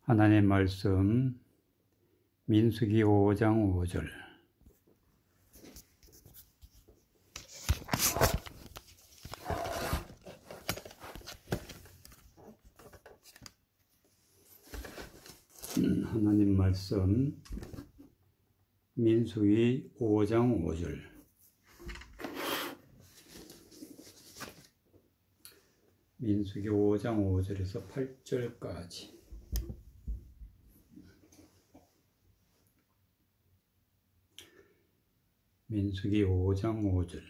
하나님 말씀 민수기 5장 5절. 하나님 말씀 민수기 5장 5절. 민수기 5장 5절에서 8절까지. 민수기 5장 5절.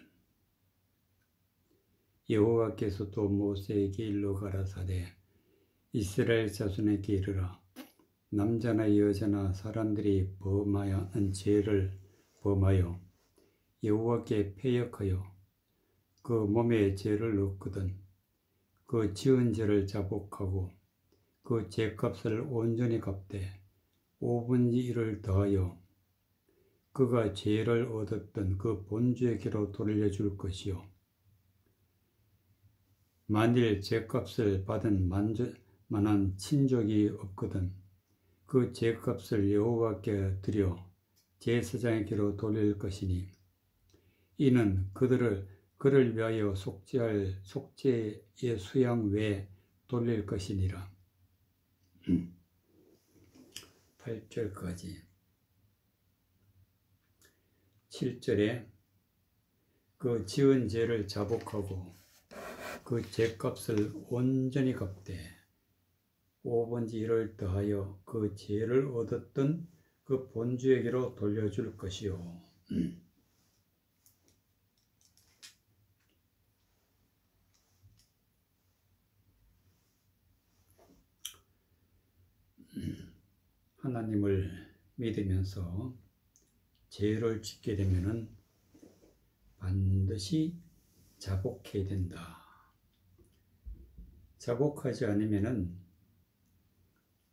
여호와께서 또 모세에게 일러 가라사대 이스라엘 자손에게 이르라. 남자나 여자나 사람들이 범하는 죄를 범하여 여호와께 패역하여 그 몸에 죄를 얻거든 그 지은 죄를 자복하고 그 죄값을 온전히 갚되 5분의 1을 더하여 그가 죄를 얻었던 그 본주에게로 돌려줄 것이요 만일 죄값을 받은 만한 친족이 없거든 그 죄값을 여호와께 드려 제사장에게로 돌릴 것이니 이는 그를 위하여 속죄의 수양 외에 돌릴 것이니라. 8절까지. 7절에 그 지은 죄를 자복하고 그 죄값을 온전히 갚되 5분의 1을 더하여 그 죄를 얻었던 그 본주에게로 돌려줄 것이요. 하나님을 믿으면서 죄를 짓게 되면은 반드시 자복해야 된다. 자복하지 않으면은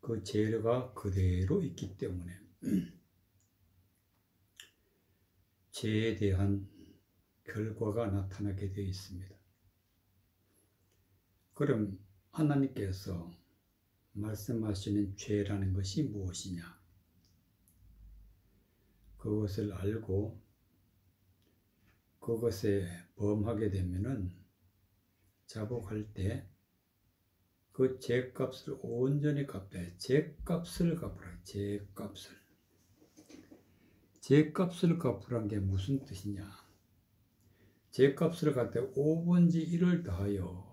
그 죄가 그대로 있기 때문에 죄에 대한 결과가 나타나게 되어 있습니다. 그럼 하나님께서 말씀하시는 죄라는 것이 무엇이냐? 그것을 알고 그것에 범하게 되면은 자복할 때 그 죄값을 온전히 갚아야 죄값을 갚으라. 죄값을 갚으란 게 무슨 뜻이냐? 죄값을 갚을 때 5분의 1을 더하여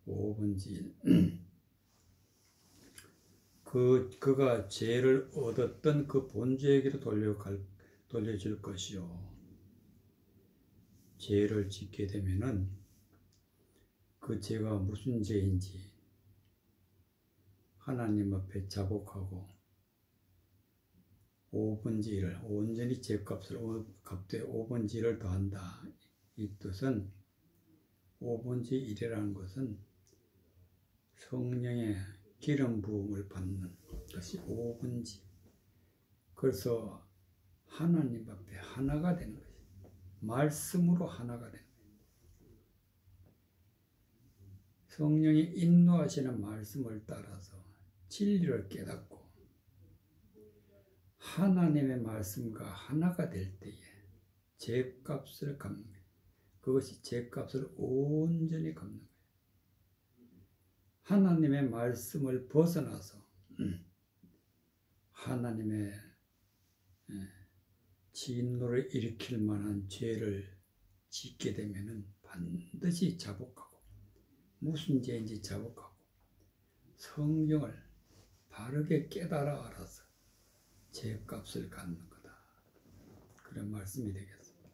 5분의 1 그가 죄를 얻었던 그 본주에게로 돌려줄 것이요. 죄를 짓게 되면은 그 죄가 무슨 죄인지 하나님 앞에 자복하고 5분의 1을 온전히 죄값을 갚되 5분의 1을 더한다. 이 뜻은 5분의 1이라는 것은 성령의 기름 부음을 받는 것이 5분의 1. 그래서 하나님 앞에 하나가 되는 것이 말씀으로 하나가 되는 거예요. 성령이 인도하시는 말씀을 따라서 진리를 깨닫고 하나님의 말씀과 하나가 될 때에 죄값을 갚는 거예요. 그것이 죄값을 온전히 갚는 거예요. 하나님의 말씀을 벗어나서 하나님의 진노를 일으킬 만한 죄를 짓게 되면 반드시 자복하고 무슨 죄인지 자복하고 성경을 바르게 깨달아 알아서 죄값을 갖는 거다. 그런 말씀이 되겠습니다.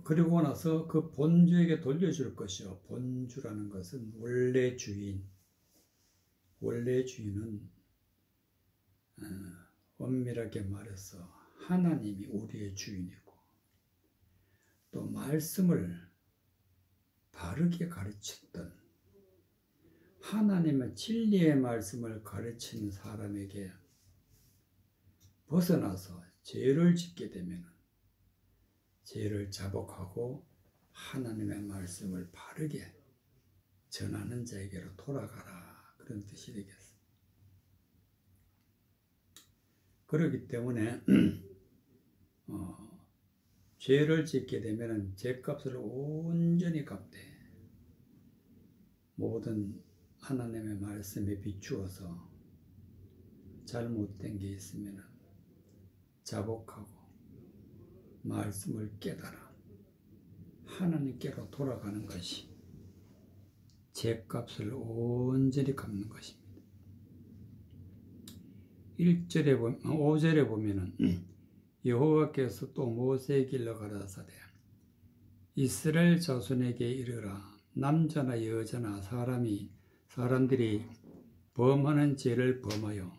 그리고 나서 그 본주에게 돌려줄 것이요. 본주라는 것은 원래 주인. 원래 주인은 엄밀하게 말해서 하나님이 우리의 주인이고 또 말씀을 바르게 가르쳤던 하나님의 진리의 말씀을 가르치는 사람에게 벗어나서 죄를 짓게 되면 죄를 자복하고 하나님의 말씀을 바르게 전하는 자에게로 돌아가라, 그런 뜻이 되겠습니다. 그렇기 때문에 죄를 짓게 되면 죄값을 온전히 갚되 모든 하나님의 말씀에 비추어서 잘못된 게 있으면 자복하고 말씀을 깨달아 하나님께로 돌아가는 것이 죄값을 온전히 갚는 것입니다. 5절에 보면은 여호와께서 또 모세에게 일러 가라사대 이스라엘 자손에게 이르라 남자나 여자나 사람들이 범하는 죄를 범하여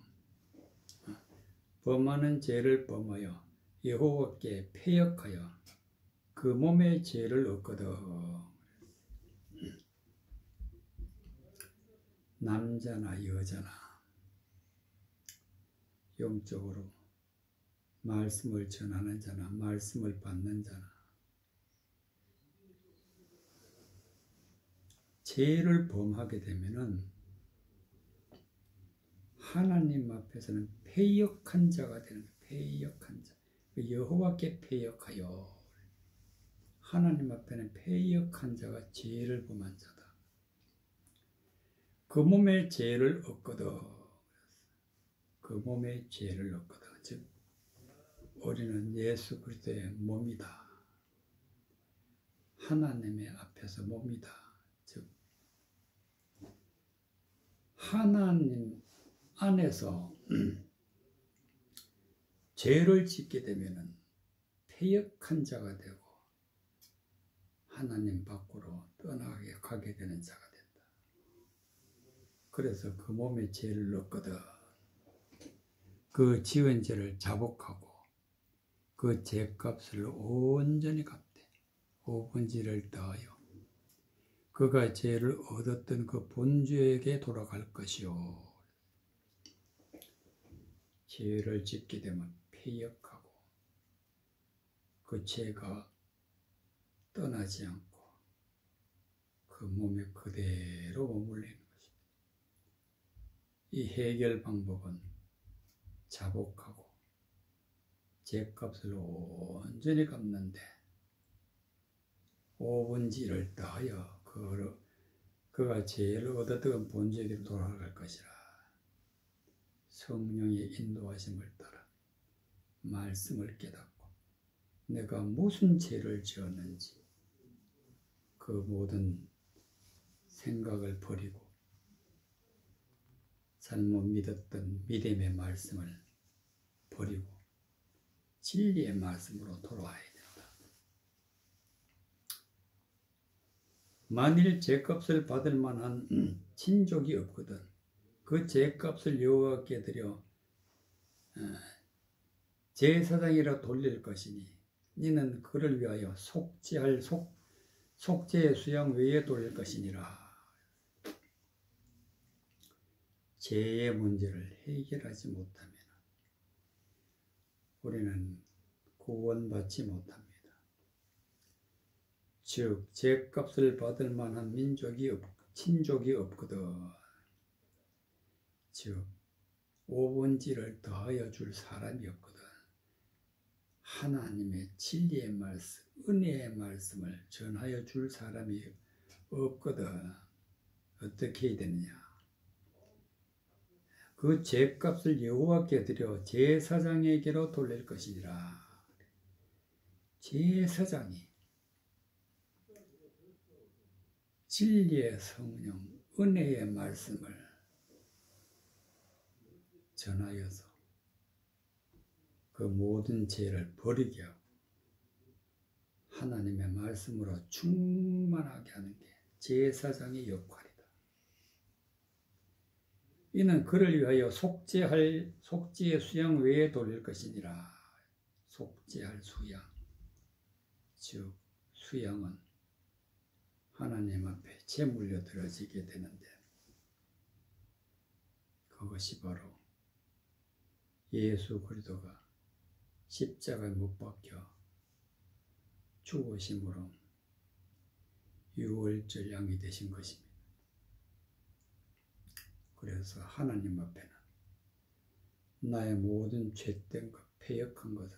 여호와께 패역하여 그 몸의 죄를 얻거든. 남자나 여자나 영적으로 말씀을 전하는 자나 말씀을 받는 자나 죄를 범하게 되면은 하나님 앞에서는 패역한 자가 되는 거예요. 패역한 자. 여호와께 패역하여. 하나님 앞에는 패역한 자가 죄를 범한 자다. 그 몸의 죄를 얻거든. 그 몸의 죄를 얻거든. 즉 우리는 예수 그리스도의 몸이다. 하나님의 앞에서 몸이다. 즉 하나님 안에서 죄를 짓게 되면 패역한 자가 되고 하나님 밖으로 떠나게 가게 되는 자가 된다. 그래서 그 몸에 죄를 넣거든. 그 지은 죄를 자복하고 그 죄값을 온전히 갚되 5분지를 더하여 그가 죄를 얻었던 그 본주에게 돌아갈 것이요. 죄를 짓게 되면 패역하고 그 죄가 떠나지 않고 그 몸에 그대로 머물리는 것입니다. 이 해결 방법은 자복하고 죄값을 온전히 갚는데 5분지를 더하여 그가 죄를 얻었던 본주에게 돌아갈 것이라. 성령의 인도하심을 따라 말씀을 깨닫고 내가 무슨 죄를 지었는지 그 모든 생각을 버리고 잘못 믿었던 믿음의 말씀을 버리고 진리의 말씀으로 돌아와야 된다. 만일 죄값을 받을 만한 친족이 없거든 그 죄값을 여호와께 드려 제사장이라 돌릴 것이니 이는 그를 위하여 속죄의 수양 외에 돌릴 것이니라. 죄의 문제를 해결하지 못하면 우리는 구원받지 못합니다. 즉 죄값을 받을 만한 친족이 없거든. 즉 5분지를 더하여 줄 사람이 없거든. 하나님의 진리의 말씀, 은혜의 말씀을 전하여 줄 사람이 없거든. 어떻게 해야 되느냐? 그 죄값을 여호와께 드려 제사장에게로 돌릴 것이니라. 제사장이 진리의 성령, 은혜의 말씀을 전하여서 그 모든 죄를 버리게 하고 하나님의 말씀으로 충만하게 하는 게 제사장의 역할이다. 이는 그를 위하여 속죄의 수양 외에 돌릴 것이니라. 속죄할 수양. 즉 수양은 하나님 앞에 제물로 드려지게 되는데 그것이 바로 예수 그리스도가 십자가에 못 박혀 죽으심으로 유월절 양이 되신 것입니다. 그래서 하나님 앞에는 나의 모든 죄된 것, 패역한 것은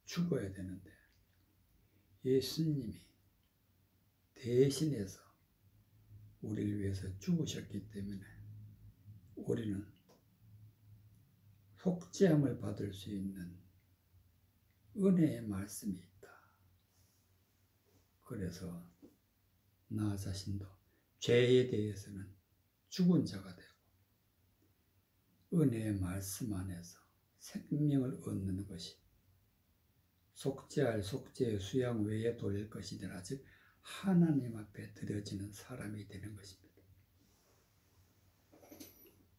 죽어야 되는데 예수님이 대신해서 우리를 위해서 죽으셨기 때문에 우리는 속죄함을 받을 수 있는 은혜의 말씀이 있다. 그래서 나 자신도 죄에 대해서는 죽은 자가 되고 은혜의 말씀 안에서 생명을 얻는 것이 속죄할 속죄의 수양 외에 돌릴 것이니라. 즉 하나님 앞에 드려지는 사람이 되는 것입니다.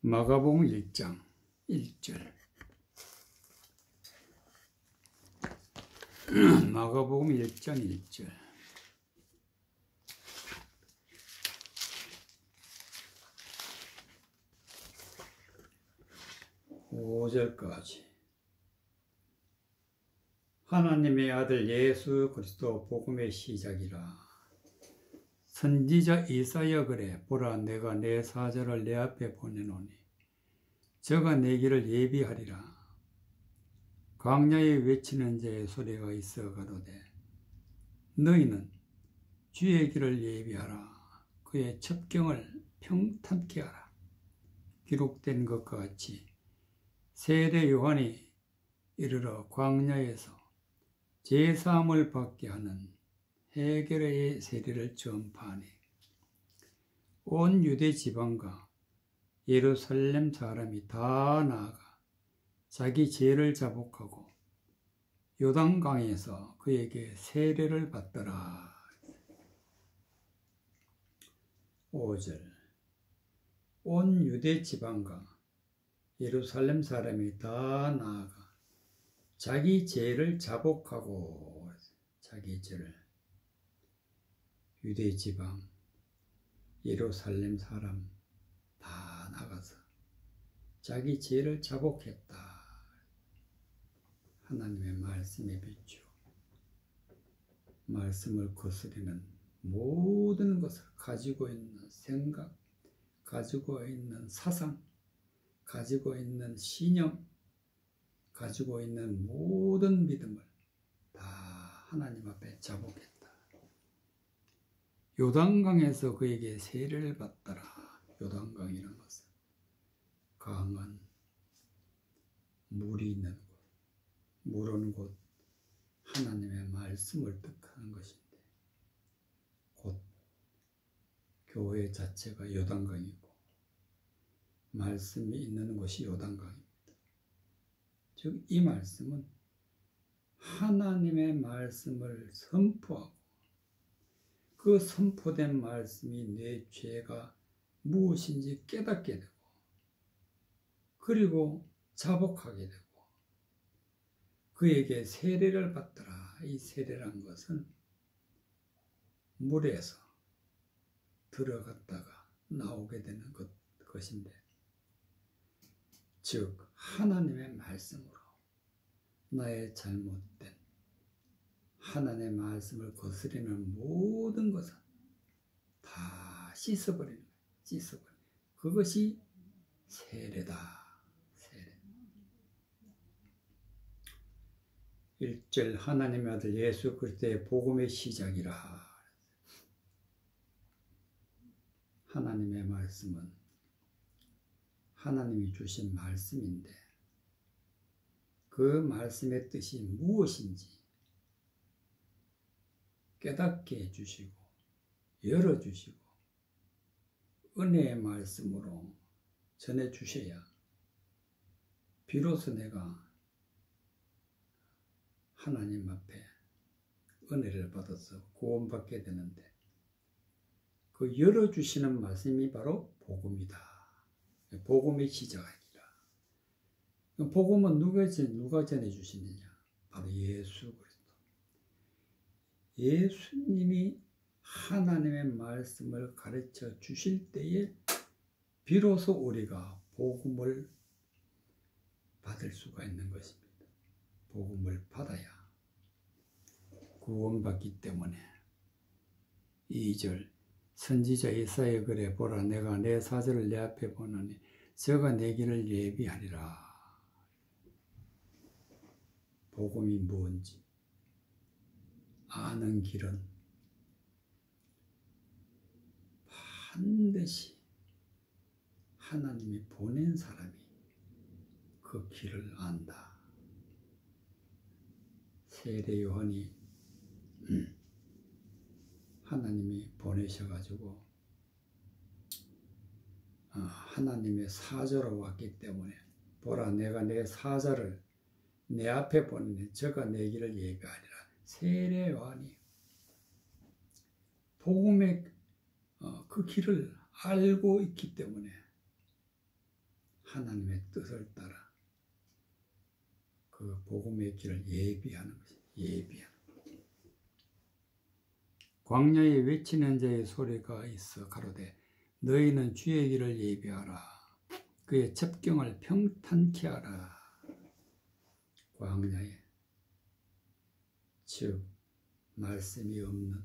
마가복음 1장 1절 마가복음 1장 1절 5절까지 하나님의 아들 예수 그리스도 복음의 시작이라. 선지자 이사야 그래 보라 내가 내 사자를 내 앞에 보내노니 저가 내 길을 예비하리라. 광야에 외치는 자의 소리가 있어 가로되 너희는 주의 길을 예비하라. 그의 첩경을 평탄케 하라. 기록된 것과 같이 세례 요한이 이르러 광야에서 제사함을 받게 하는 해결의 세례를 전파하니 온 유대 지방과 예루살렘 사람이 다 나아가 자기 죄를 자복하고 요단강에서 그에게 세례를 받더라. 5절 온 유대 지방과 예루살렘 사람이 다 나아가 자기 죄를 자복하고 자기 죄를 유대 지방 예루살렘 사람 다 나가서 자기 죄를 자복했다. 하나님의 말씀에 비추어 말씀을 거스리는 모든 것을 가지고 있는 생각, 가지고 있는 사상, 가지고 있는 신념, 가지고 있는 모든 믿음을 다 하나님 앞에 자복했다. 요단강에서 그에게 세례를 받더라. 요단강이라는 것은 강은 물이 있는 곳, 물은 곧 하나님의 말씀을 뜻하는 것인데 곧 교회 자체가 요단강이고 말씀이 있는 곳이 요단강입니다. 즉 이 말씀은 하나님의 말씀을 선포하고 그 선포된 말씀이 내 죄가 무엇인지 깨닫게 되고 그리고 자복하게 되고 그에게 세례를 받더라. 이 세례란 것은 물에서 들어갔다가 나오게 되는 것인데 즉 하나님의 말씀으로 나의 잘못된 하나님의 말씀을 거스리는 모든 것은 다 씻어버리는 거예요. 씻어버리는 그것이 세례다. 세례. 1절 하나님의 아들 예수 그리스도의 복음의 시작이라. 하나님의 말씀은 하나님이 주신 말씀인데 그 말씀의 뜻이 무엇인지 깨닫게 해주시고 열어주시고 은혜의 말씀으로 전해주셔야 비로소 내가 하나님 앞에 은혜를 받아서 구원받게 되는데 그 열어주시는 말씀이 바로 복음이다. 복음의 시작이라. 복음은 누가 전해주시느냐? 바로 예수 그리스도. 예수님이 하나님의 말씀을 가르쳐 주실 때에 비로소 우리가 복음을 받을 수가 있는 것입니다. 복음을 받아야 구원받기 때문에 2절 선지자 이사야 그래 보라 내가 내 사절을 내 앞에 보노니 저가 내 길을 예비하리라. 복음이 뭔지 아는 길은 반드시 하나님이 보낸 사람이 그 길을 안다. 세례 요한이 하나님이 보내셔가지고 하나님의 사자로 왔기 때문에 보라 내가 내 사자를 내 앞에 보내니 저가 내 길을 예비하리라. 세례 요한이 복음의 그 길을 알고 있기 때문에 하나님의 뜻을 따라 그 복음의 길을 예비하는 것이 예비하는 것. 광야에 외치는 자의 소리가 있어 가로되 너희는 주의 길을 예비하라. 그의 첩경을 평탄케 하라. 광야에 즉 말씀이 없는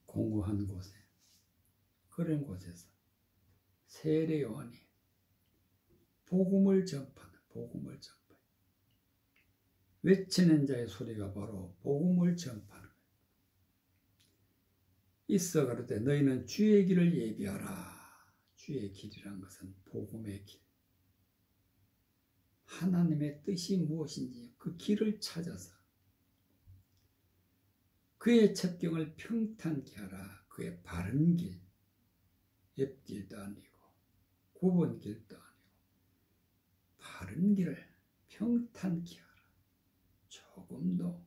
공허한 곳에 그런 곳에서 세례 요한이 복음을 전파해. 외치는 자의 소리가 바로 복음을 전파하는 거예요. 있어 가로되 너희는 주의 길을 예비하라. 주의 길이란 것은 복음의 길. 하나님의 뜻이 무엇인지 그 길을 찾아서 그의 첩경을 평탄케 하라. 그의 바른 길, 옆길도 아니고 굽은 길도 아니고 바른 길을 평탄케 하라. 조금도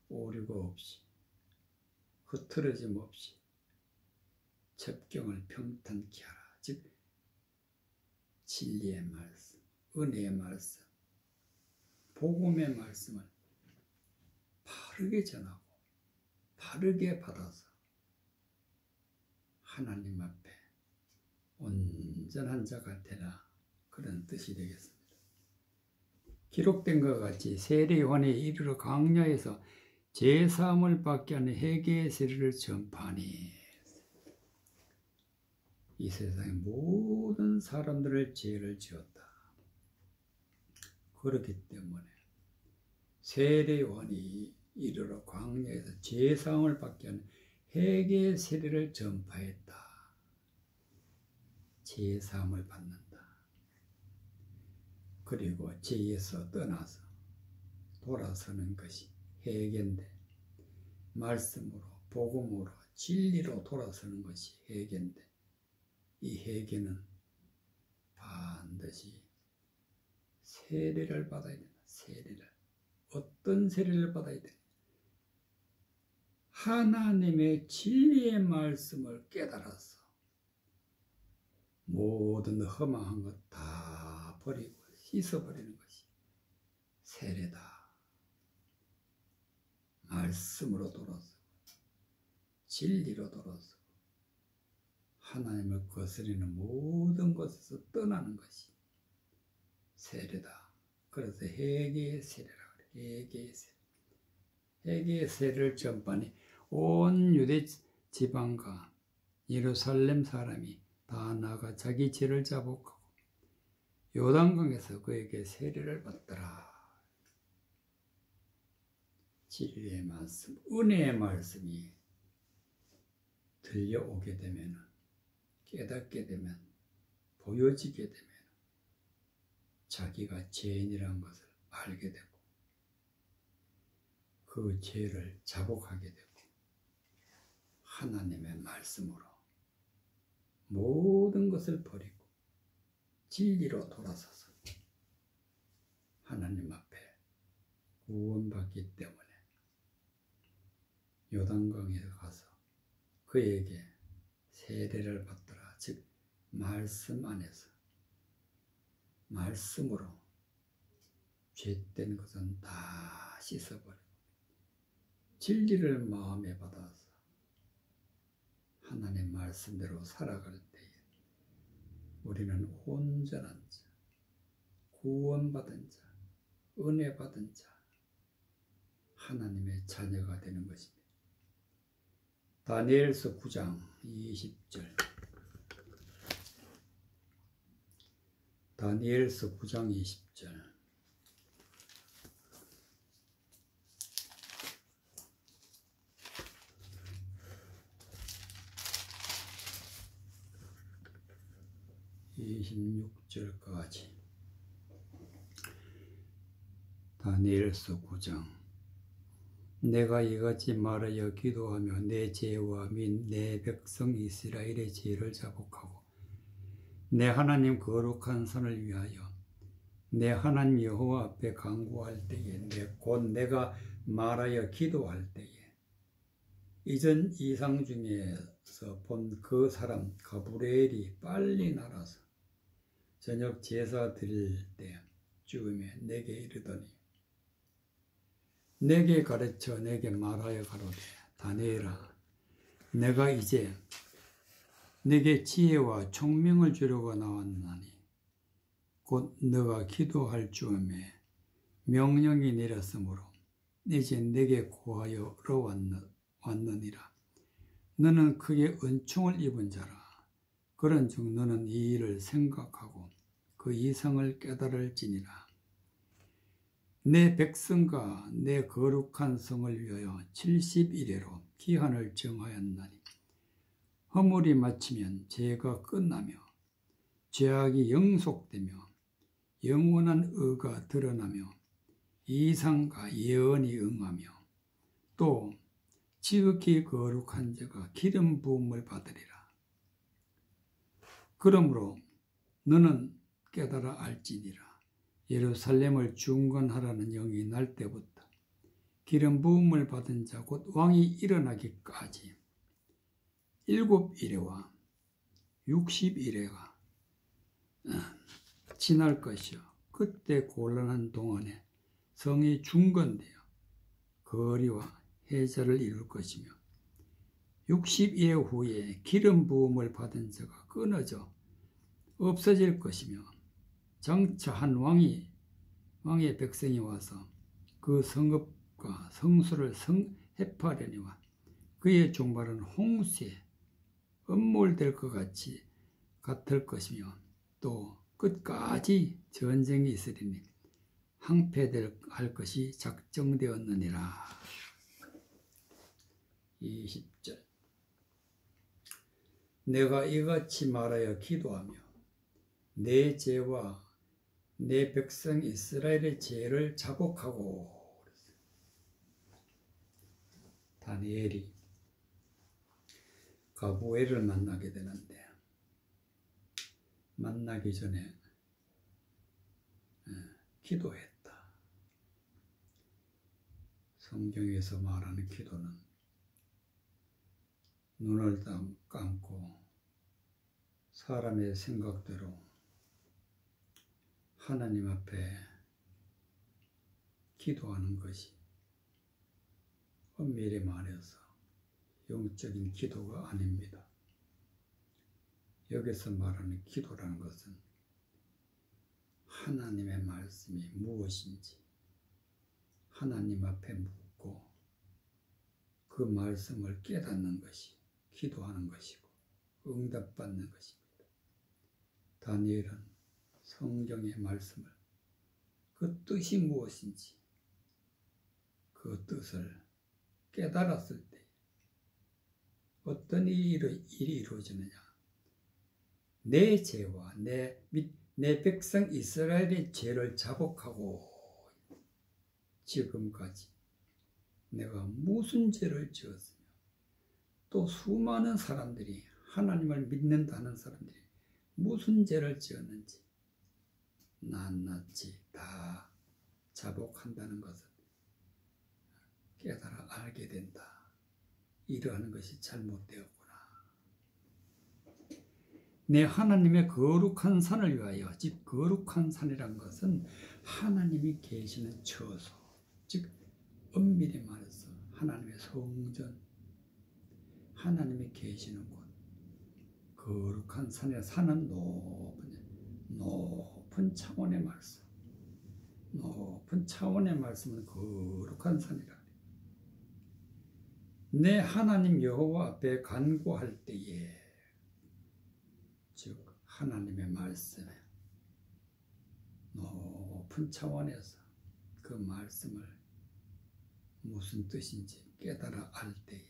오류가 없이 흐트러짐 없이 첩경을 평탄케 하라. 즉 진리의 말씀, 은혜의 말씀, 복음의 말씀을 바르게 전하고 바르게 받아서 하나님 앞에 온전한 자가 되라. 그런 뜻이 되겠습니다. 기록된 것 같이 세례 요한이 이르러 광야에서 제사함을 받게 하는 회개의 세례를 전파하니 이 세상의 모든 사람들을 죄를 지었다. 그렇기 때문에 세례 요한이 이르러 광야에서 제사함을 받게 하는 회개의 세례를 전파했다. 제사함을 받는다. 그리고 죄에서 떠나서 돌아서는 것이 회개인데 말씀으로 복음으로 진리로 돌아서는 것이 회개인데 이 회개는 반드시 세례를 받아야 된다. 세례를. 어떤 세례를 받아야 된다. 하나님의 진리의 말씀을 깨달아서 모든 허망한 것 다 버리고 씻어버리는 것이 세례다. 말씀으로 돌아서 진리로 돌아서 하나님을 거스리는 모든 것에서 떠나는 것이 세례다. 그래서 회개의 세례라 그래. 회개의 세례. 회개의 세례를 전파하니 온 유대 지방과 예루살렘 사람이 다 나가 자기 죄를 자복하고 요단강에서 그에게 세례를 받더라. 진리의 말씀, 은혜의 말씀이 들려오게 되면, 깨닫게 되면, 보여지게 되면 자기가 죄인이라는 것을 알게 되고 그 죄를 자복하게 되고 하나님의 말씀으로 모든 것을 버리고 진리로 돌아서서 하나님 앞에 구원받기 때문에 요단강에 가서 그에게 세례를 받더라. 즉 말씀 안에서 말씀으로 죄된 것은 다 씻어버리고 진리를 마음에 받아서 하나님 말씀대로 살아갈 때에 우리는 온전한 자, 구원받은 자, 은혜 받은 자, 하나님의 자녀가 되는 것입니다. 다니엘서 9장 20절. 다니엘서 9장 20절. (26절까지) 다니엘서 9장. 내가 이같이 말하여 기도하며 내 죄와 및 내 백성 이스라엘의 죄를 자복하고 내 하나님 거룩한 선을 위하여 내 하나님 여호와 앞에 간구할 때에 곧 내가 말하여 기도할 때에 이전 이상 중에서 본 그 사람 가브리엘이 빨리 날아서 저녁 제사 드릴 때 쯤에 내게 이르더니 내게 가르쳐 내게 말하여 가로되 다니엘아 내가 이제 내게 지혜와 총명을 주려고 나왔나니 곧 너가 기도할 쯤에 명령이 내렸으므로 이제 내게 구하여러 왔느니라. 너는 크게 은총을 입은 자라. 그런즉 너는 이 일을 생각하고 그 이상을 깨달을지니라. 내 백성과 내 거룩한 성을 위하여 70일에로 기한을 정하였나니 허물이 마치면 죄가 끝나며 죄악이 영속되며 영원한 의가 드러나며 이상과 예언이 응하며 또 지극히 거룩한 자가 기름 부음을 받으리라. 그러므로 너는 깨달아 알지니라. 예루살렘을 중건하라는 영이 날 때부터 기름 부음을 받은 자 곧 왕이 일어나기까지 7일에와 60일에가 지날 것이요 그때 곤란한 동안에 성이 중건되어 거리와 해자를 이룰 것이며 60일 후에 기름 부음을 받은 자가 끊어져 없어질 것이며 장차 한 왕의 백성이 와서 그 성읍과 성소를 해파려니와 그의 종말은 홍수에 음몰될 것 같을 것이며 또 끝까지 전쟁이 있으리니 항폐할 것이 작정되었느니라. 20절. 내가 이같이 말하여 기도하며 내 죄와 내 백성 이스라엘의 죄를 자복하고. 다니엘이 가브리엘을 만나게 되는데 만나기 전에 기도했다. 성경에서 말하는 기도는 눈을 감고 사람의 생각대로 하나님 앞에 기도하는 것이 엄밀히 말해서 영적인 기도가 아닙니다. 여기서 말하는 기도라는 것은 하나님의 말씀이 무엇인지 하나님 앞에 묻고 그 말씀을 깨닫는 것이 기도하는 것이고 응답받는 것입니다. 다니엘은 성경의 말씀을 그 뜻이 무엇인지 그 뜻을 깨달았을 때 어떤 일이 이루어지느냐. 내 죄와 내 백성 이스라엘의 죄를 자복하고 지금까지 내가 무슨 죄를 지었으며 또 수많은 사람들이 하나님을 믿는다는 사람들이 무슨 죄를 지었는지 낱낱이 다 자복한다는 것을 깨달아 알게 된다. 이러한 것이 잘못되었구나. 내 하나님의 거룩한 산을 위하여, 즉 거룩한 산이란 것은 하나님이 계시는 처소, 즉 엄밀히 말해서 하나님의 성전, 하나님이 계시는 곳, 거룩한 산이라. 산은 높은 차원의 말씀, 높은 차원의 말씀은 거룩한 산이라. 내 하나님 여호와 앞에 간구할 때에, 즉 하나님의 말씀에 높은 차원에서 그 말씀을 무슨 뜻인지 깨달아 알 때에,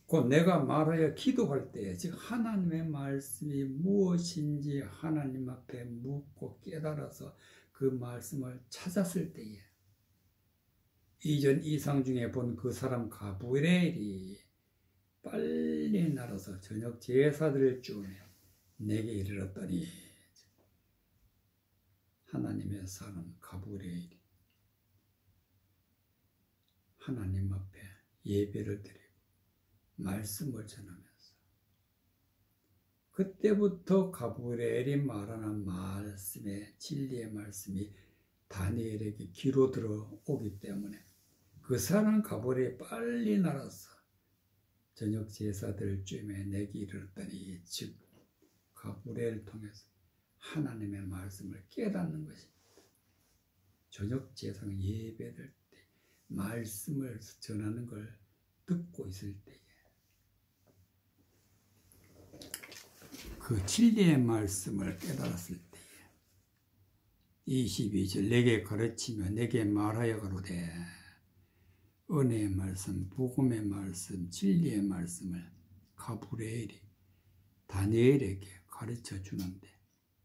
곧 내가 말하여 기도할 때에, 즉 하나님의 말씀이 무엇인지 하나님 앞에 묻고 깨달아서 그 말씀을 찾았을 때에, 이전 이상 중에 본 그 사람 가브리엘이 빨리 날아서 저녁 제사들을 쭈며 내게 이르렀더니, 하나님의 사람 가브리엘이 하나님 앞에 예배를 드리고 말씀을 전하면서, 그때부터 가브리엘이 말하는 말씀의 진리의 말씀이 다니엘에게 귀로 들어오기 때문에 그 사람 가브리엘이 빨리 날아서 저녁 제사들을 쯤에 내게 이르렀더니, 즉 가브리엘을 통해서 하나님의 말씀을 깨닫는 것입니다. 저녁 제사는 예배될 때 말씀을 전하는 걸 듣고 있을 때에 그 진리의 말씀을 깨달았을 때에 22절 내게 가르치며 내게 말하여 가로되, 은혜의 말씀, 복음의 말씀, 진리의 말씀을 가브리엘이 다니엘에게 가르쳐 주는데,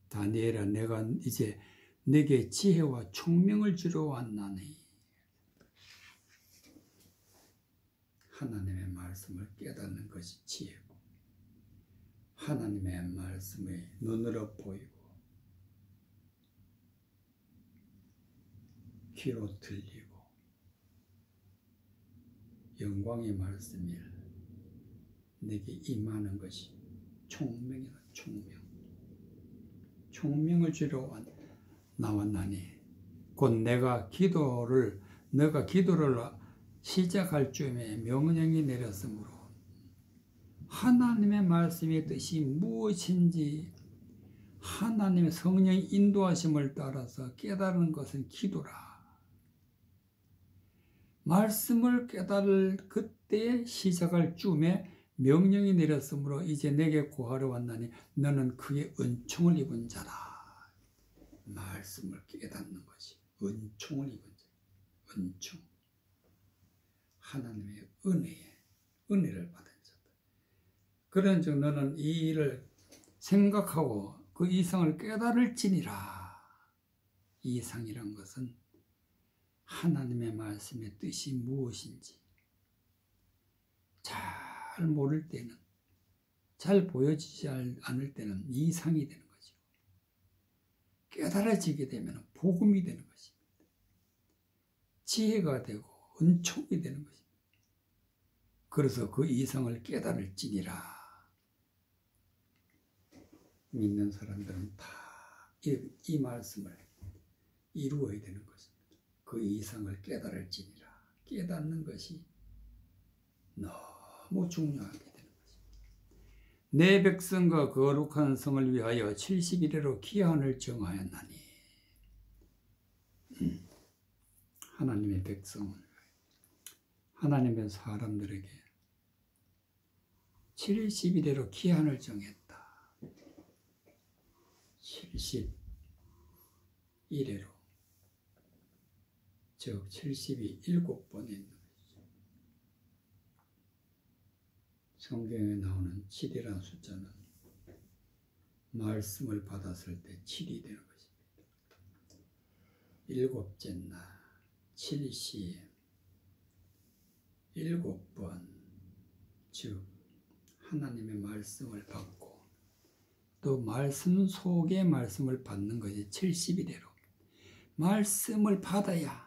다니엘아 내가 이제 내게 지혜와 총명을 주러 왔나니, 하나님의 말씀을 깨닫는 것이 지혜고, 하나님의 말씀이 눈으로 보이고 귀로 들리고 영광의 말씀이 내게 임하는 것이 총명이다. 총명을 주러 나왔나니, 곧 내가 기도를 시작할 쯤에 명령이 내렸으므로 하나님의 말씀의 뜻이 무엇인지 하나님의 성령의 인도하심을 따라서 깨달은 것은 기도라. 말씀을 깨달을 그때 시작할 쯤에 명령이 내렸으므로 이제 내게 구하러 왔나니 너는 그의 은총을 입은 자라. 말씀을 깨닫는 것이 은총을 입은 자. 은총. 하나님의 은혜를 받은 자다. 그런즉 너는 이 일을 생각하고 그 이상을 깨달을지니라. 이상이란 것은 하나님의 말씀의 뜻이 무엇인지 잘 모를 때는, 잘 보여지지 않을 때는 이상이 되는 거죠. 깨달아지게 되면 복음이 되는 것입니다. 지혜가 되고 은총이 되는 것입니다. 그래서 그 이상을 깨달을지니라. 믿는 사람들은 다 이 말씀을 이루어야 되는 것입니다. 그 이상을 깨달을지니라. 깨닫는 것이 너무 중요하게 되는 것입니다. 내 백성과 거룩한 성을 위하여 70일에로 기한을 정하였나니, 하나님의 백성을, 하나님의 사람들에게 70일에로 기한을 정했다. 70일에로, 즉 70이 7번 있는 것이죠. 성경에 나오는 7이라는 숫자는 말씀을 받았을 때 7이 되는 것입니다. 7째 날 7시 7번, 즉 하나님의 말씀을 받고 또 말씀 속의 말씀을 받는 것이 70일에로 말씀을 받아야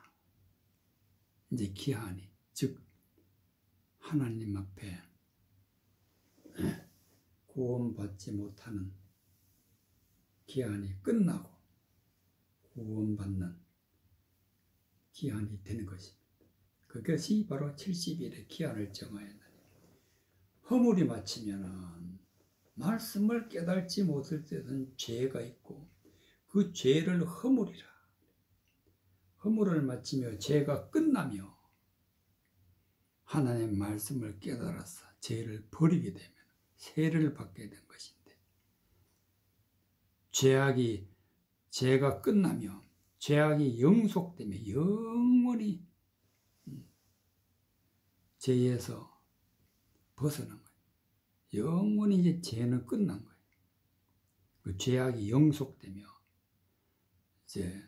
이제 기한이, 즉 하나님 앞에 구원받지 못하는 기한이 끝나고 구원받는 기한이 되는 것입니다. 그것이 바로 70일의 기한을 정하였나니, 허물이 마치면은 말씀을 깨달지 못할 때는 죄가 있고 그 죄를 허물이라. 허물을 마치며 죄가 끝나며 하나님의 말씀을 깨달아서 죄를 버리게 되면 세례를 받게 된 것인데, 죄가 끝나며 죄악이 영속되며 영원히 죄에서 벗어난 거예요. 영원히 이제 죄는 끝난 거예요. 그 죄악이 영속되며 이제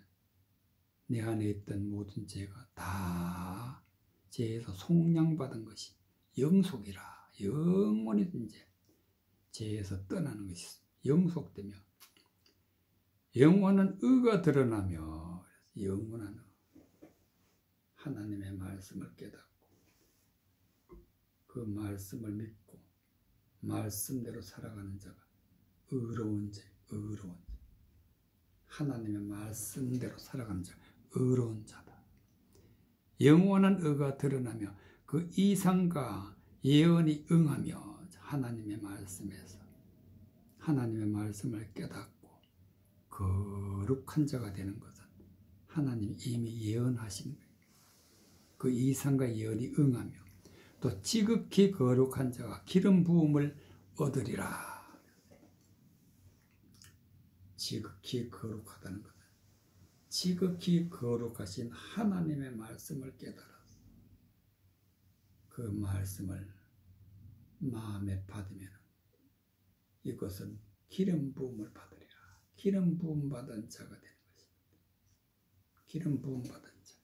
내 안에 있던 모든 죄가 다 죄에서 속량받은 것이 영속이라, 영원히 이제 죄에서 떠나는 것이 영속되며 영원한 의가 드러나며, 영원한 하나님의 말씀을 깨닫고 그 말씀을 믿고 말씀대로 살아가는 자가 의로운 자, 의로운 자. 하나님의 말씀대로 살아가는 자, 의로운 자다. 영원한 의가 드러나며 그 이상과 예언이 응하며 하나님의 말씀에서 하나님의 말씀을 깨닫고 거룩한 자가 되는 것은 하나님이 이미 예언하신 거예요. 그 이상과 예언이 응하며 또 지극히 거룩한 자가 기름 부음을 얻으리라. 지극히 거룩하다는 것은 지극히 거룩하신 하나님의 말씀을 깨달아서 그 말씀을 마음에 받으면 이것은 기름 부음을 받으리라. 기름 부음 받은 자가 되는 것입니다. 기름 부음 받은 자.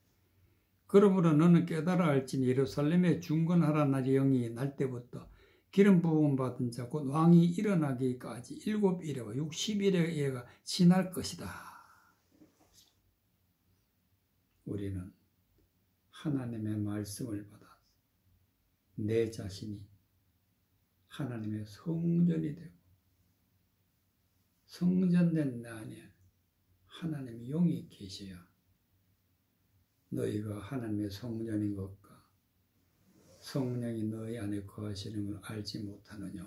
그러므로 너는 깨달아 알지니 예루살렘에 중건하라 날이 영이 날 때부터 기름 부음 받은 자 곧 왕이 일어나기까지 7일에와 60일에가 지날 것이다. 우리는 하나님의 말씀을 받아 내 자신이 하나님의 성전이 되고 성전된 내 안에 하나님의 영이 계셔야 너희가 하나님의 성전인 것과 성령이 너희 안에 거하시는 걸 알지 못하느냐.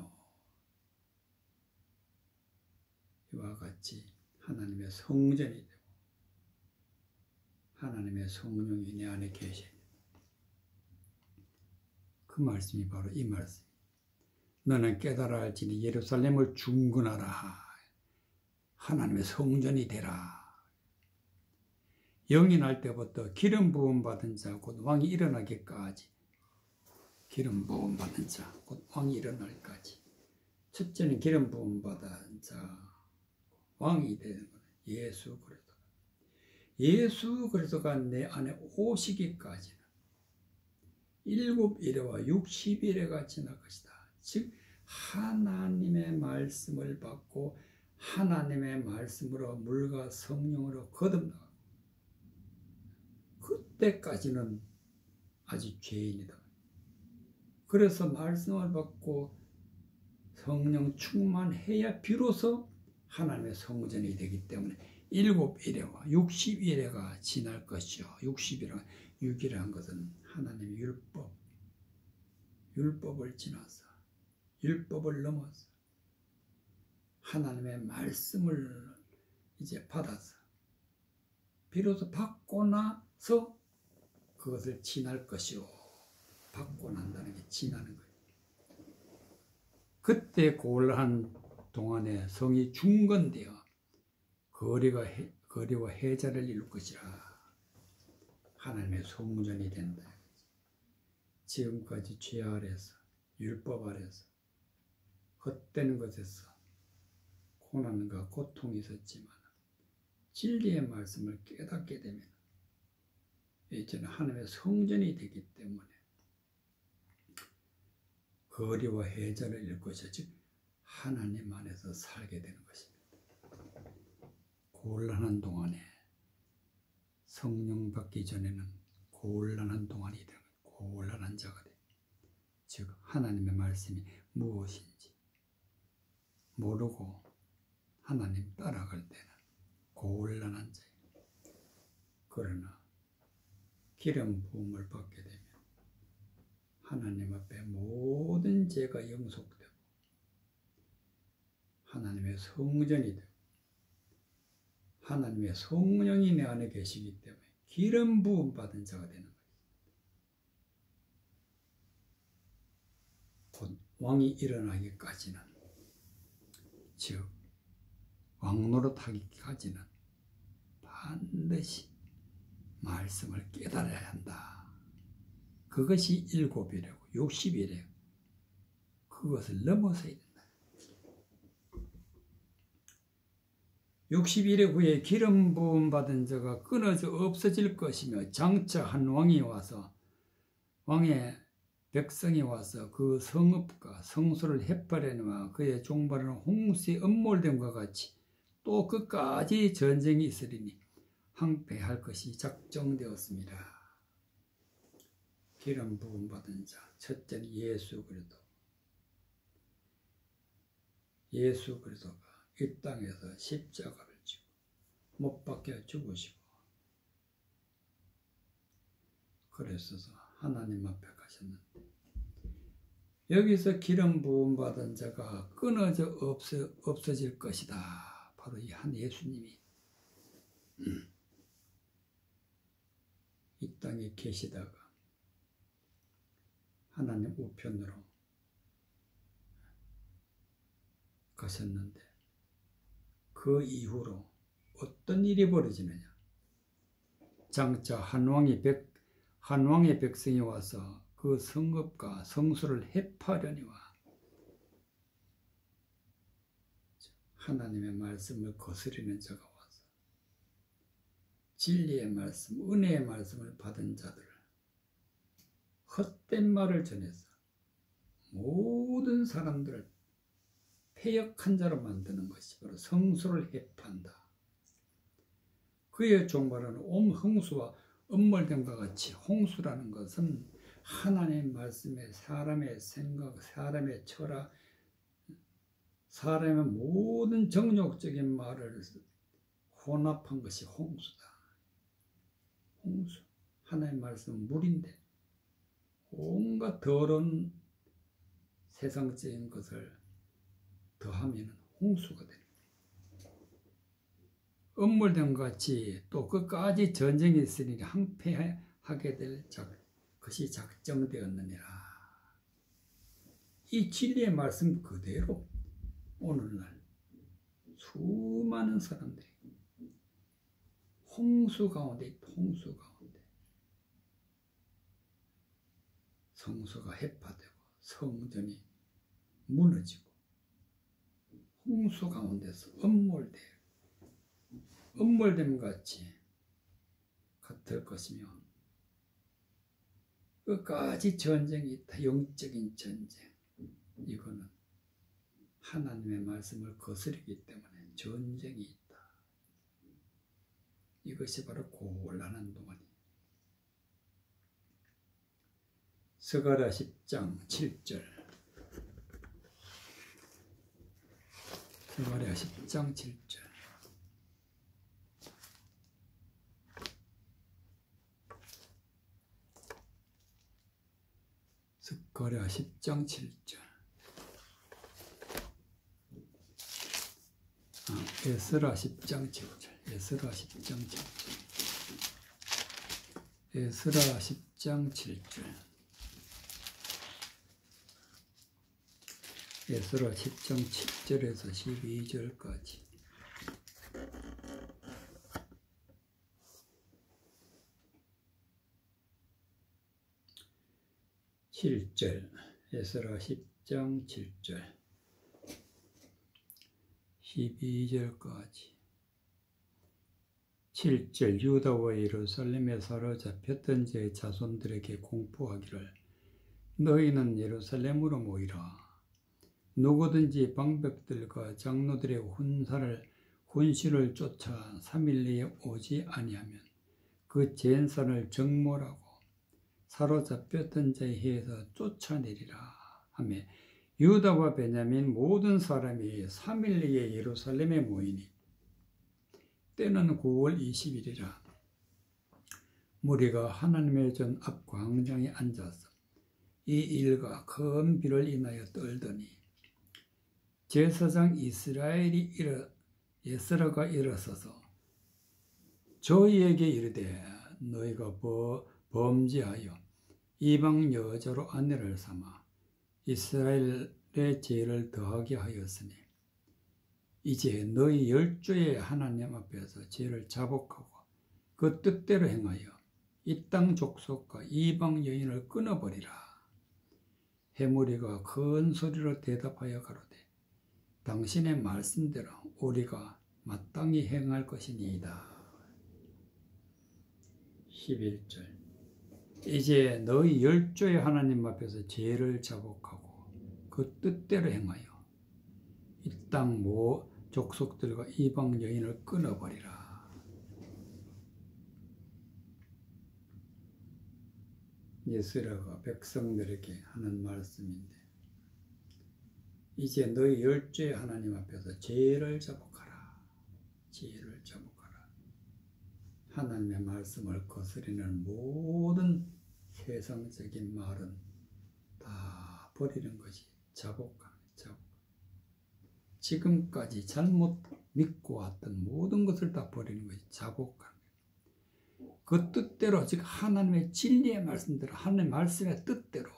이와 같이 하나님의 성전이 되고 하나님의 성령이 내 안에 계셔야 돼. 그 말씀이 바로 이 말씀. 너는 깨달아 알지니 예루살렘을 중건하라. 하나님의 성전이 되라. 영이 날 때부터 기름 부음 받은 자 곧 왕이 일어나기까지 기름 부음 받은 자 곧 왕이 일어날까지. 첫째는 기름 부음 받은 자 왕이 되는 거예요. 예수 그리스도. 예수 그리스도가 내 안에 오시기까지는 7일에와 60일에가 지날 것이다. 즉 하나님의 말씀을 받고 하나님의 말씀으로 물과 성령으로 거듭나고 그때까지는 아직 죄인이다. 그래서 말씀을 받고 성령 충만해야 비로소 하나님의 성전이 되기 때문에 7일에와 60일에가 지날 것이요. 60일은 6일이라는 것은 하나님의 율법을 지나서 율법을 넘어서 하나님의 말씀을 이제 받아서 비로소 받고 나서 그것을 지날 것이요. 받고 난다는 게 지나는 거예요. 그때 고을한 동안에 성이 중건되어 거리와 해자를 이룰 것이라. 하나님의 성전이 된다. 지금까지 죄 아래서 율법 아래서 헛되는 것에서 고난과 고통이 있었지만 진리의 말씀을 깨닫게 되면 이제는 하나님의 성전이 되기 때문에 거리와 해자를 이룰 것이야. 즉 하나님 안에서 살게 되는 것입니다. 곤란한 동안에 성령 받기 전에는 곤란한 동안이 되는 거예요. 곤란한 자가 돼요. 즉 하나님의 말씀이 무엇인지 모르고 하나님 따라갈 때는 곤란한 자예요. 그러나 기름 부음을 받게 되면 하나님 앞에 모든 죄가 영속되고 하나님의 성전이 되고 하나님의 성령이 내 안에 계시기 때문에 기름 부음 받은 자가 되는 거예요. 왕이 일어나기까지는, 즉 왕노릇하기까지는 반드시 말씀을 깨달아야 한다. 그것이 7일이고 60일이에요. 그것을 넘어서야 된다. 60일 후에 기름 부음 받은 자가 끊어져 없어질 것이며, 장차 한 왕이 와서, 왕의 백성이 와서 그 성읍과 성소를 해파려니와 그의 종발은 홍수에 음몰됨과 같이 또 끝까지 전쟁이 있으리니 항폐할 것이 작정되었습니다. 기름 부음 받은 자, 첫째는 예수 그리스도. 예수 그리스도가 이 땅에서 십자가를 지고 못 박혀 죽으시고, 그래서 하나님 앞에 가셨는데, 여기서 기름 부음 받은 자가 끊어져 없어질 것이다. 바로 이 한 예수님이 이 땅에 계시다가 하나님 우편으로 가셨는데, 그 이후로 어떤 일이 벌어지느냐. 장차 한 왕의 백성이 와서 그 성읍과 성소를 해파려니와 하나님의 말씀을 거스리는 자가 와서 진리의 말씀, 은혜의 말씀을 받은 자들을 헛된 말을 전해서 모든 사람들을 패역한 자로 만드는 것이 바로 성소를 해판다. 그의 종말은 온 홍수와 음몰됨과 같이, 홍수라는 것은 하나님의 말씀에 사람의 생각, 사람의 철학, 사람의 모든 정욕적인 말을 혼합한 것이 홍수다. 홍수. 하나님의 말씀은 물인데 온갖 더러운 세상적인 것을 더하면 홍수가 됩니다. 음물됨 같이 또 끝까지 전쟁이 있으니 항폐하게 될 것이 작정되었느니라. 이 진리의 말씀 그대로 오늘날 수많은 사람들이 홍수 가운데, 홍수 가운데 성소가 해파되고 성전이 무너지고 홍수 가운데서 음몰됨 같이 같을 것이며, 끝까지 전쟁이 있다. 영적인 전쟁. 이거는 하나님의 말씀을 거스르기 때문에 전쟁이 있다. 이것이 바로 곤란한 동안이에요. 스가랴 10장 7절. 스가랴 10장 7절. 스가랴 10장 7절. 에스라 10장 7절. 에스라 10장 7절. 에스라 10장 7절. 에스라 10장 7절에서 12절까지. 에스라 10장 7절 12절까지. 7절. 유다와 예루살렘에 사로잡혔던 제 자손들에게 공포하기를, 너희는 예루살렘으로 모이라. 누구든지 방백들과 장로들의 훈시를 쫓아 3일 내에 오지 아니하면 그 제사를 정몰하고 사로잡혔던 자의 해에서 쫓아내리라 하며, 유다와 베냐민 모든 사람이 3일 내에 예루살렘에 모이니 때는 9월 20일이라. 무리가 하나님의 전 앞 광장에 앉아서 이 일과 큰 비를 인하여 떨더니, 제사장 예스라가 일어서서 저희에게 이르되, 너희가 범죄하여 이방 여자로 아내를 삼아 이스라엘의 죄를 더하게 하였으니 이제 너희 열조의 하나님 앞에서 죄를 자복하고 그 뜻대로 행하여 이 땅 족속과 이방 여인을 끊어버리라. 해무리가 큰 소리로 대답하여 가로되 당신의 말씀대로 우리가 마땅히 행할 것이니이다. 11절 이제 너희 열조의 하나님 앞에서 죄를 자복하고 그 뜻대로 행하여 이 땅 족속들과 이방 여인을 끊어버리라. 예수라가 백성들에게 하는 말씀인데 이제 너희 열조의 하나님 앞에서 죄를 자복하라. 죄를 자복하라. 하나님의 말씀을 거스리는 모든 세상적인 말은 다 버리는 것이 자복함. 지금까지 잘못 믿고 왔던 모든 것을 다 버리는 것이 자복함. 그 뜻대로 즉 하나님의 진리의 말씀대로 하나님의 말씀의 뜻대로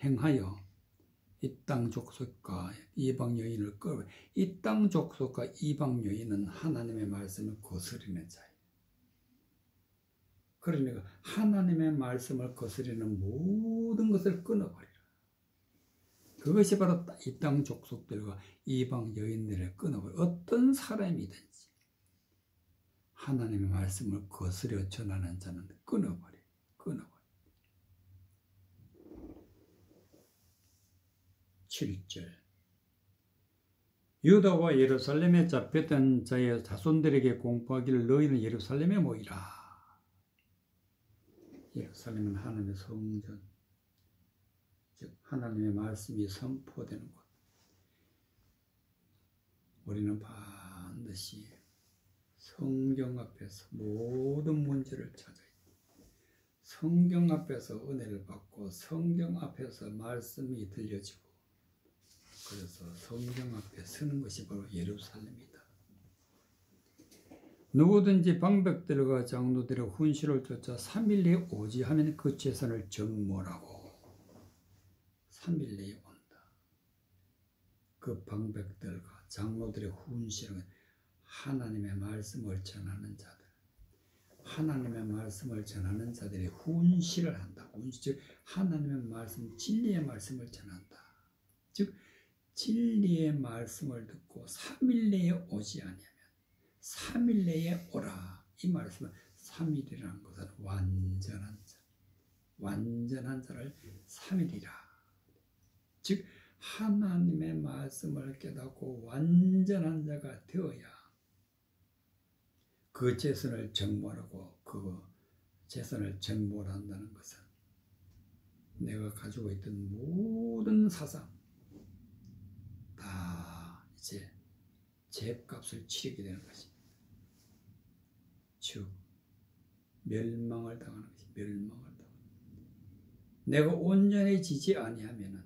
행하여 이 땅 족속과 이방 여인을 끌어 이 땅 족속과 이방 여인은 하나님의 말씀을 거스리는 자예요. 그러니까 하나님의 말씀을 거스리는 모든 것을 끊어버리라. 그것이 바로 이 땅 족속들과 이방 여인들을 끊어버려. 어떤 사람이든지 하나님의 말씀을 거스려 전하는 자는 끊어버려. 7절 유다와 예루살렘에 잡혔던 자의 자손들에게 공포하기를 너희는 예루살렘에 모이라. 예루살렘은 하나님의 성전, 즉 하나님의 말씀이 선포되는 곳. 우리는 반드시 성경 앞에서 모든 문제를 찾아야 돼. 성경 앞에서 은혜를 받고 성경 앞에서 말씀이 들려지고 그래서 성경 앞에 서는 것이 바로 예루살렘이다. 누구든지 방백들과 장로들의 훈시를 쫓아 3일 내에 오지 하면 그 재산을 정몰하고 3일 내에 온다. 그 방백들과 장로들의 훈시는 하나님의 말씀을 전하는 자들, 하나님의 말씀을 전하는 자들이 훈시를 한다. 훈시, 즉 하나님의 말씀, 진리의 말씀을 전한다. 즉 진리의 말씀을 듣고 3일 내에 오지 아니하면 3일 내에 오라. 이 말씀은 3일이라는 것은 완전한 자, 완전한 자를 3일이라. 즉 하나님의 말씀을 깨닫고 완전한 자가 되어야 그 재산을 정몰하고 그 재산을 정몰한다는 것은 내가 가지고 있던 모든 사상 다 이제 죗값을 치르게 되는 것입니다. 즉 멸망을 당하는 것이 멸망을 당하는 내가 온전해지지 아니하면은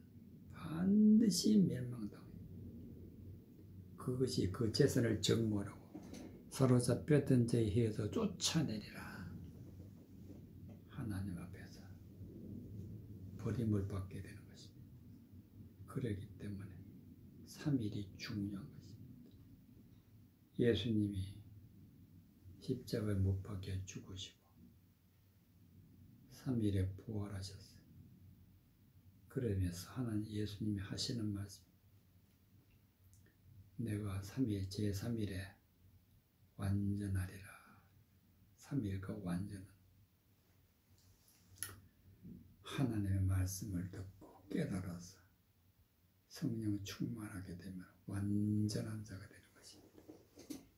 반드시 멸망당해요. 그것이 그 재산을 정몰하고 사로잡혔던 자의 해에서 쫓아내리라. 하나님 앞에서 버림을 받게 되는 것입니다. 그렇기 때문에 3일이 중요한 것입니다. 예수님이 십자가에 못 박혀 죽으시고 3일에 부활하셨어요. 그러면서 하나님 예수님이 하시는 말씀, 내가 3일 제3일에 완전하리라. 3일과 완전은 하나님의 말씀을 듣고 깨달아서 성령 충만하게 되면 완전한 자가 되는 것입니다.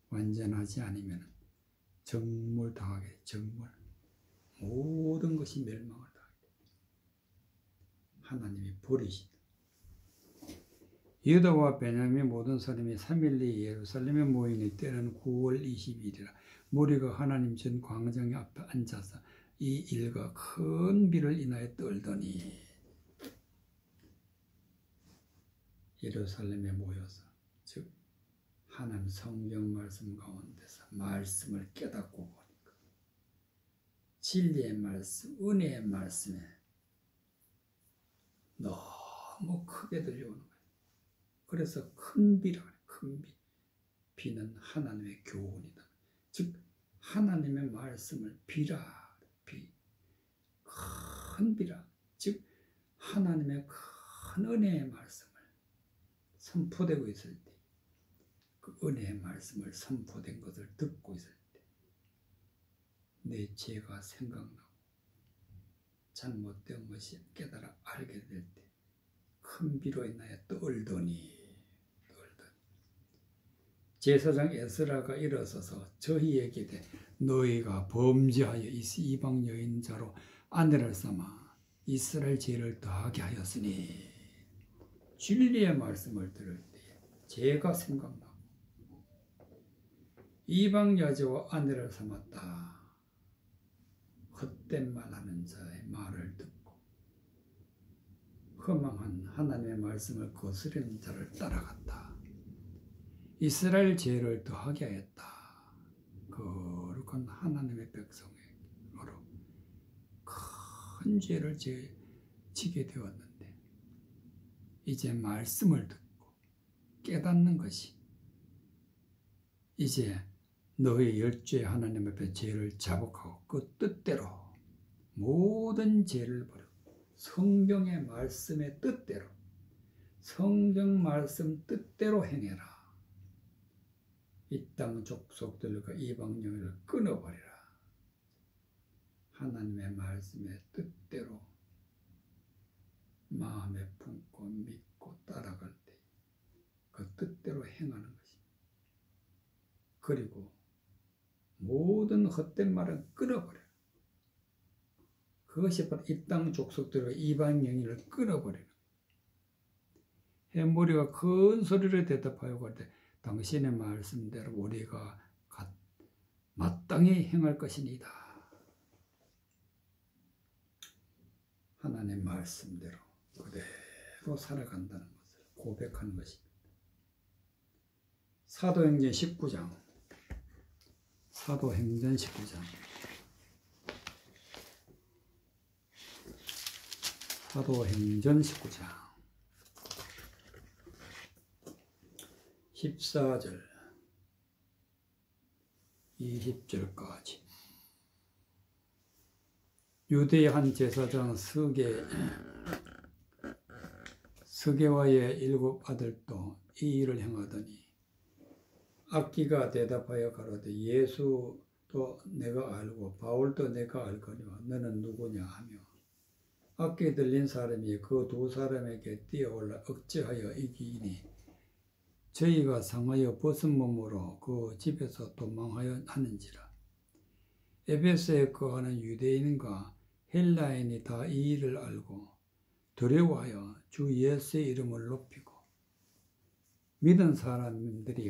완전하지 않으면 정몰당하게 정몰 모든 것이 멸망을 당하게 됩니다. 하나님이 버리시다. 유다와 베냐민 모든 사람이 3일 내에 예루살렘에 모이니 때는 9월 20일이라. 무리가 하나님 전 광장 앞에 앉아서 이 일과 큰 비를 인하여 떨더니 예루살렘에 모여서 즉 하나님 성경 말씀 가운데서 말씀을 깨닫고 보니까 진리의 말씀, 은혜의 말씀에 너무 크게 들려오는 거예요. 그래서 큰 비라 그래요. 큰 비. 비는 하나님의 교훈이다. 즉 하나님의 말씀을 비라. 비. 큰 비라. 즉 하나님의 큰 은혜의 말씀을 선포되고 있을 때, 그 은혜의 말씀을 선포된 것을 듣고 있을 때 내 죄가 생각나고 잘못된 것이 깨달아 알게 될 때 큰 비로 인하여 떨더니 제사장 에스라가 일어서서 저희에게 이르되 너희가 범죄하여 이방 여인자로 아내를 삼아 이스라엘 죄를 더하게 하였으니, 진리의 말씀을 들을 때 죄가 생각나고 이방 여자와 아내를 삼았다. 헛된 말하는 자의 말을 듣고 허망한 하나님의 말씀을 거스르는 자를 따라갔다. 이스라엘 죄를 더하게 하였다. 거룩한 하나님의 백성으로 큰 죄를 지게 되었는데 이제 말씀을 듣고 깨닫는 것이, 이제 너희 열죄 하나님 앞에 죄를 자복하고 그 뜻대로 모든 죄를 버리고 성경의 말씀의 뜻대로, 성경 말씀 뜻대로 행해라. 이 땅 족속들과 이방 영을 끊어버리라. 하나님의 말씀의 뜻대로 마음에 품고 믿고 따라갈 때 그 뜻대로 행하는 것입니다. 그리고 모든 헛된 말은 끊어버려요. 그것이 바로 이 땅 족속들과 이방 영을 끊어버리는 거예요. 해무리가 큰 소리로 대답하여 가되 당신의 말씀대로 우리가 마땅히 행할 것이니이다. 하나님의 말씀대로 그대로 살아간다는 것을 고백하는 것입니다. 사도행전 19장, 사도행전 19장, 사도행전 19장 14절 20절까지. 유대의 한 제사장 스게와의 7 아들도 이 일을 행하더니 악기가 대답하여 가로되 예수도 내가 알고 바울도 내가 알거니와 너는 누구냐 하며 악기 들린 사람이 그 2 사람에게 뛰어올라 억제하여 이기니 저희가 상하여 벗은 몸으로 그 집에서 도망하여 하는지라. 에베소에 거하는 유대인과 헬라인이 다 이 일을 알고 두려워하여 주 예수의 이름을 높이고 믿은 사람들이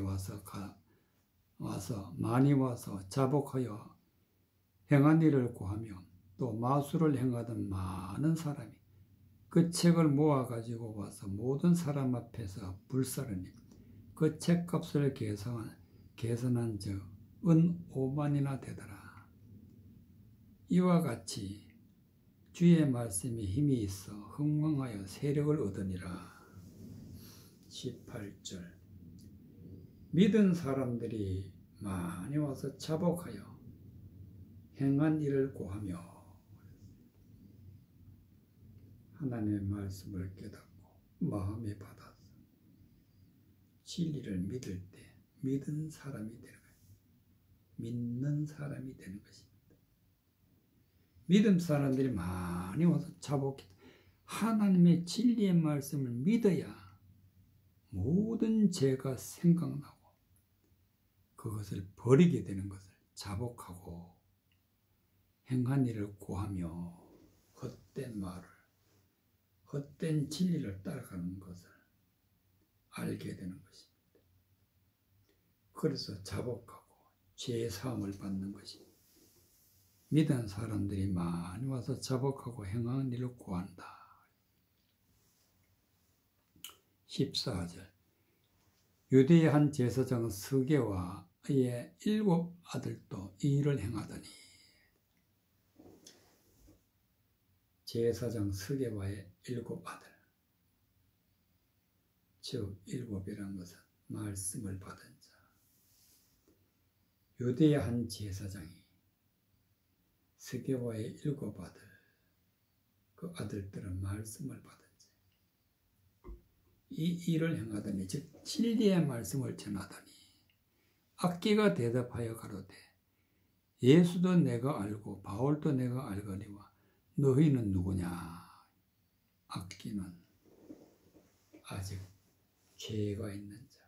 많이 와서 자복하여 행한 일을 구하며 또 마술을 행하던 많은 사람이 그 책을 모아가지고 와서 모든 사람 앞에서 불사르니 그 책값을 계산한 즉 은 5만이나 되더라. 이와 같이 주의 말씀이 힘이 있어 흥왕하여 세력을 얻으니라. 18절. 믿은 사람들이 많이 와서 자복하여 행한 일을 구하며 하나님의 말씀을 깨닫고 마음에 받아서 진리를 믿을 때 믿은 사람이 되는 거예요. 믿는 사람이 되는 것입니다. 믿음 사람들이 많이 와서 자복해 하나님의 진리의 말씀을 믿어야 모든 죄가 생각나고 그것을 버리게 되는 것을 자복하고 행한 일을 구하며 헛된 말을, 헛된 진리를 따라가는 것을 알게 되는 것입니다. 그래서 자복하고 죄 사함을 받는 것입니다. 믿은 사람들이 많이 와서 자복하고 행하는 일을 구한다. 14절. 유대의 한 제사장 스게와 그의 7 아들도 이 일을 행하더니. 제사장 스게와의 7 아들. 즉 일곱이란 것은 말씀을 받은 자. 유대의 한 제사장이 스게와의 일곱 아들, 그 아들들은 말씀을 받은 자. 이 일을 행하더니 즉 진리의 말씀을 전하더니 악기가 대답하여 가로되 예수도 내가 알고 바울도 내가 알거니와 너희는 누구냐. 악기는 아직 죄가 있는 자,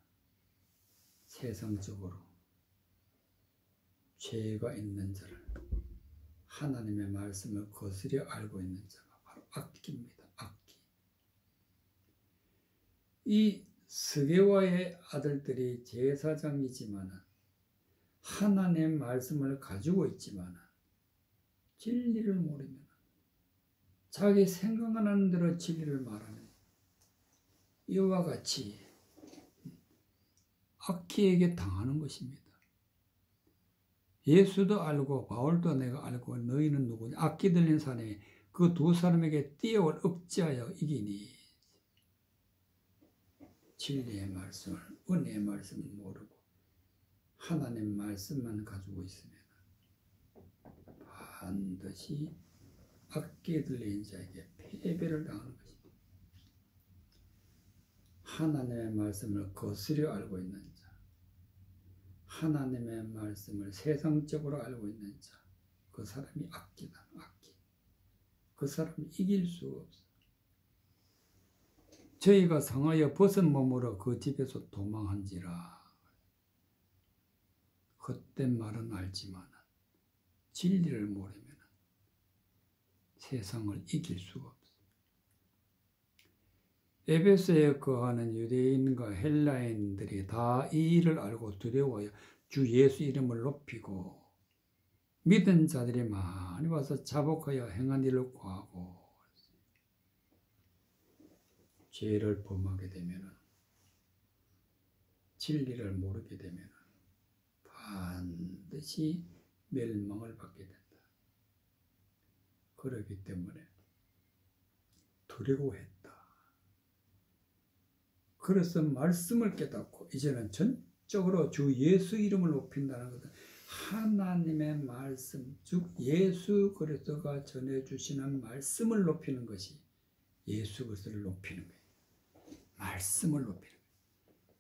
세상적으로 죄가 있는 자를 하나님의 말씀을 거스려 알고 있는 자가 바로 악기입니다. 악기. 이 스게와의 아들들이 제사장이지만 하나님의 말씀을 가지고 있지만 진리를 모르면 자기 생각나는 대로 진리를 말하는 이와 같이 악기에게 당하는 것입니다. 예수도 알고 바울도 내가 알고 너희는 누구냐. 악기 들린 사람이 그 두 사람에게 띄어올 억지하여 이기니 진리의 말씀을, 은혜의 말씀을 모르고 하나님 말씀만 가지고 있으면 반드시 악기 들린 자에게 패배를 당하는 것입니다. 하나님의 말씀을 거스려 알고 있는 자, 하나님의 말씀을 세상적으로 알고 있는 자, 그 사람이 악기다. 악기. 그 사람이 이길 수가 없어. 저희가 상하여 벗은 몸으로 그 집에서 도망한지라. 헛된 말은 알지만 진리를 모르면 세상을 이길 수가 없어. 에베소에 거하는 유대인과 헬라인들이 다 이 일을 알고 두려워하여 주 예수 이름을 높이고 믿은 자들이 많이 와서 자복하여 행한 일을 구하고 죄를 범하게 되면 진리를 모르게 되면 반드시 멸망을 받게 된다. 그렇기 때문에 두려워했다. 그래서 말씀을 깨닫고 이제는 전적으로 주 예수 이름을 높인다는 것은 하나님의 말씀, 즉 예수 그리스도가 전해주시는 말씀을 높이는 것이 예수 그리스도를 높이는 거예요. 말씀을 높이는 거예요.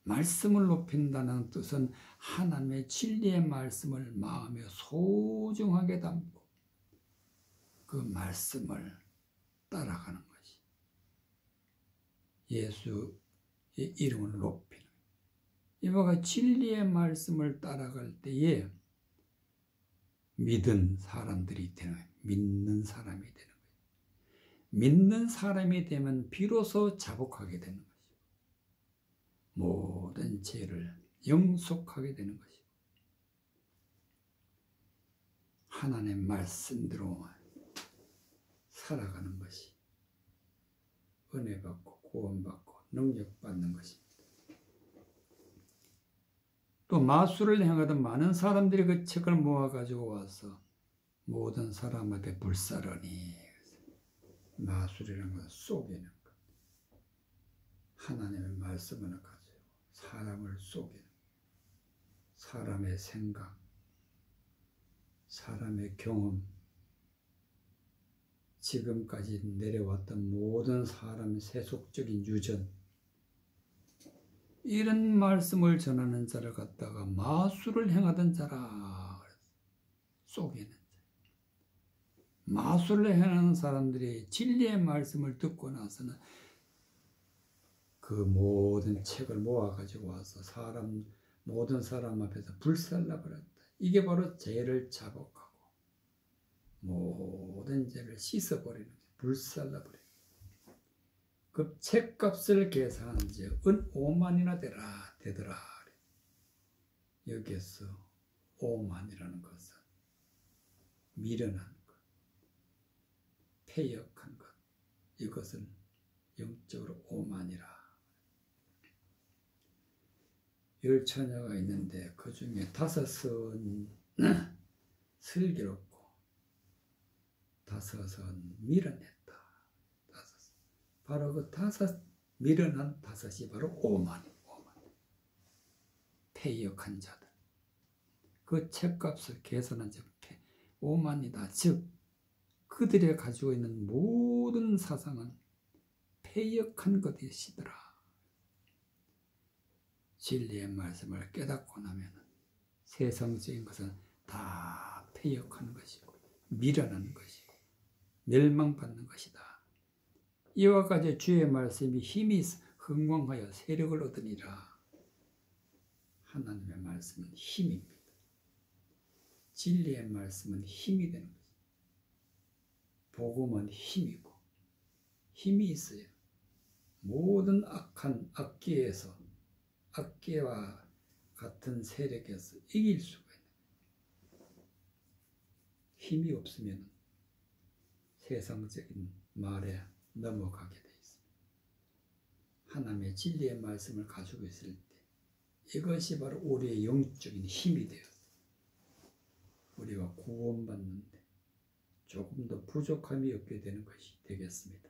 말씀을 높인다는 뜻은 하나님의 진리의 말씀을 마음에 소중하게 담고 그 말씀을 따라가는 것이 예수의 이름을 높이는 거예요. 이와 같이 진리의 말씀을 따라갈 때에 믿은 사람들이 되는 거예요. 믿는 사람이 되는 거예요. 믿는 사람이 되면 비로소 자복하게 되는 것이고 모든 죄를 영속하게 되는 것이고 하나님의 말씀대로 살아가는 것이 은혜 받고 구원 받고 능력 받는 것입니다. 또 마술을 행하던 많은 사람들이 그 책을 모아가지고 와서 모든 사람한테 불사르니 마술이라는 것은 속이는 것. 하나님의 말씀을 가지고 사람을 속이는 것. 사람의 생각, 사람의 경험, 지금까지 내려왔던 모든 사람의 세속적인 유전, 이런 말씀을 전하는 자를 갖다가 마술을 행하던 자라 속이는 자. 마술을 행하는 사람들이 진리의 말씀을 듣고 나서는 그 모든 책을 모아가지고 와서 모든 사람 앞에서 불살라버렸다. 이게 바로 죄를 자복하고 모든 죄를 씻어버리는 거예요. 불살라버리는 거예요. 그 책값을 계산한지 은 5만이나 되더라. 여기에서 5만이라는 것은 미련한 것, 패역한 것, 이것은 영적으로 5만이라. 10처녀가 있는데 그 중에 5은 슬기롭고 5은 미련했다. 바로 그 5 밀어난 다섯이 바로 오만이. 패역한 자들. 그 책값을 계산한 즉 오만이다. 즉 그들이 가지고 있는 모든 사상은 패역한 것이시더라. 진리의 말씀을 깨닫고 나면 세상적인 것은 다 패역하는 것이고 밀어나는 것이고 멸망받는 것이다. 이와 같이 주의 말씀이 힘이 흥왕하여 세력을 얻으니라. 하나님의 말씀은 힘입니다. 진리의 말씀은 힘이 되는 것입니다. 복음은 힘이고 힘이 있어야 모든 악한 악기에서 악기와 같은 세력에서 이길 수가 있는 거예요. 힘이 없으면 세상적인 말에 넘어가게 되어 있습니다. 하나님의 진리의 말씀을 가지고 있을 때 이것이 바로 우리의 영적인 힘이 되어서 우리가 구원받는데 조금 더 부족함이 없게 되는 것이 되겠습니다.